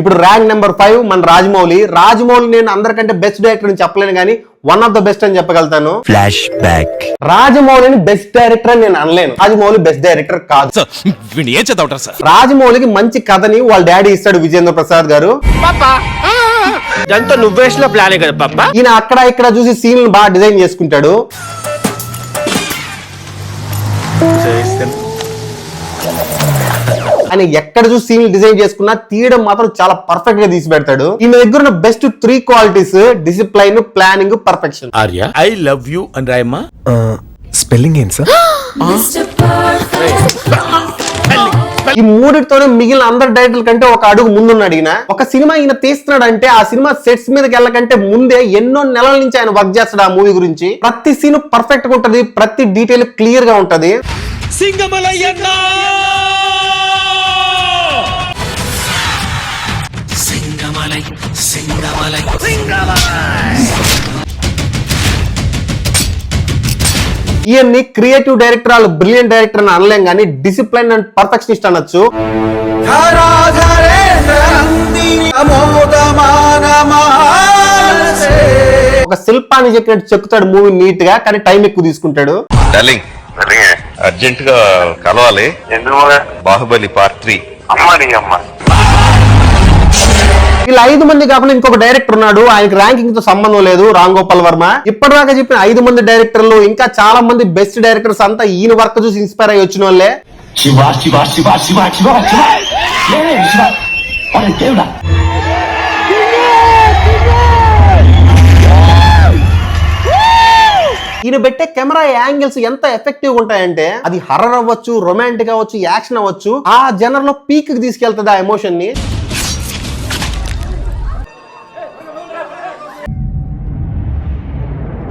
ఇప్పుడు rank number 5 మన రాజమౌళి నేను అందరికంటే బెస్ట్ డైరెక్టర్ అని చెప్పలేను కానీ వన్ ఆఫ్ ద బెస్ట్ అని చెప్పగలుగుతాను. Flashback. రాజమౌళిని బెస్ట్ డైరెక్టర్ అని నేను అనలేను. రాజమౌళి బెస్ట్ డైరెక్టర్ కాదు. రాజమౌళికి మంచి కథని వాళ్ళ డాడీ ఇస్తాడు, విజేంద్ర ప్రసాద్ గారు. నువ్వేసిన ప్లానే కదా పాప. ఈయన అక్కడ ఇక్కడ చూసి సీన్లు బాగా డిజైన్ చేసుకుంటాడు. ఆయన ఎక్కడ చూసి సీన్లు డిజైన్ చేసుకున్నా తీయడం మాత్రం చాలా పర్ఫెక్ట్ గా తీసి పెడతాడు. ఈయన దగ్గర ఉన్న best 3 qualities discipline, planning, perfection. Arya I love you అని రాయమ్మా. స్పెల్లింగ్ ఏం సార్? ఈ మూడితోనే మిగిలిన అందరి డైరెక్టర్ల కంటే ఒక అడుగు ముందున్నాడు ఈయన. ఒక సినిమా ఈయన తీస్తున్నాడు అంటే ఆ సినిమా సెట్స్ మీదకి వెళ్ళకంటే ముందే ఎన్నో నెలల నుంచి ఆయన వర్క్ చేస్తాడు ఆ మూవీ గురించి. ప్రతి సీన్ పర్ఫెక్ట్ గా ఉంటది, ప్రతి డీటెయిల్ క్లియర్ గా ఉంటది. ఈయన్ని క్రియేటివ్ డైరెక్టర్, బ్రిలియంట్ డైరెక్టర్ అని అనలేం కానీ డిసిప్లైన్ అండ్ పర్ఫెక్షనిస్ట్ అనొచ్చు. ఒక శిల్పాన్ని చెప్పినట్టు చెక్కుతాడు మూవీ నీట్ గా, కానీ టైం ఎక్కువ తీసుకుంటాడు. అర్జెంట్ గా కలవాలి. బాహుబలి పార్ట్ 3. వీళ్ళు 5 మంది కాకుండా ఇంకొక డైరెక్టర్ ఉన్నాడు, ఆయనకి ర్యాంకింగ్ తో సంబంధం లేదు, రామ్ గోపాల్ వర్మ. ఇప్పటిదాకా చెప్పిన 5 మంది డైరెక్టర్లు ఇంకా చాలా మంది బెస్ట్ డైరెక్టర్స్ అంతా ఈయన వర్క్ చూసి ఇన్స్పైర్ అయ్యి వచ్చిన వాళ్ళే. ఈయన పెట్టే కెమెరా యాంగిల్స్ ఎంత ఎఫెక్టివ్ ఉంటాయంటే అది హర్రర్ అవ్వచ్చు, రొమాంటిక్ అవ్వచ్చు, యాక్షన్ అవ్వచ్చు, ఆ జనర్ లో పీక్ కి తీసుకెళ్తుంది ఆ ఎమోషన్ ని.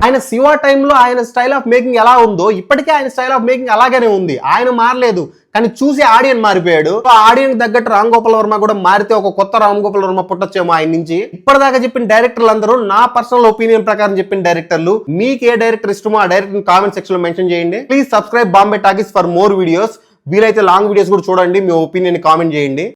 ఆయన శివ టైంలో ఆయన స్టైల్ ఆఫ్ మేకింగ్ ఎలా ఉందో ఇప్పటికే ఆయన స్టైల్ ఆఫ్ మేకింగ్ అలాగనే ఉంది. ఆయన మారలేదు, కానీ చూసి ఆడియన్ మారిపోయాడు. ఆడియన్ తగ్గట్టు రామ్ గోపాల్ వర్మ కూడా మారితే ఒక కొత్త రామ్ గోపాల్ వర్మ పుట్టొచ్చేమో ఆయన నుంచి. ఇప్పటిదాకా చెప్పిన డైరెక్టర్లు అందరూ నా పర్సనల్ ఒపీనియన్ ప్రకారం చెప్పిన డైరెక్టర్లు. మీకు ఏ డైరెక్టర్ ఇష్టమో ఆ డైరెక్టర్ కామెంట్ సెక్షన్ లో మెన్షన్ చేయండి. Please subscribe Bombay talkies for more videos. వీలైతే లాంగ్ వీడియోస్ కూడా చూడండి, మీ ఒపీనియన్ కామెంట్ చేయండి.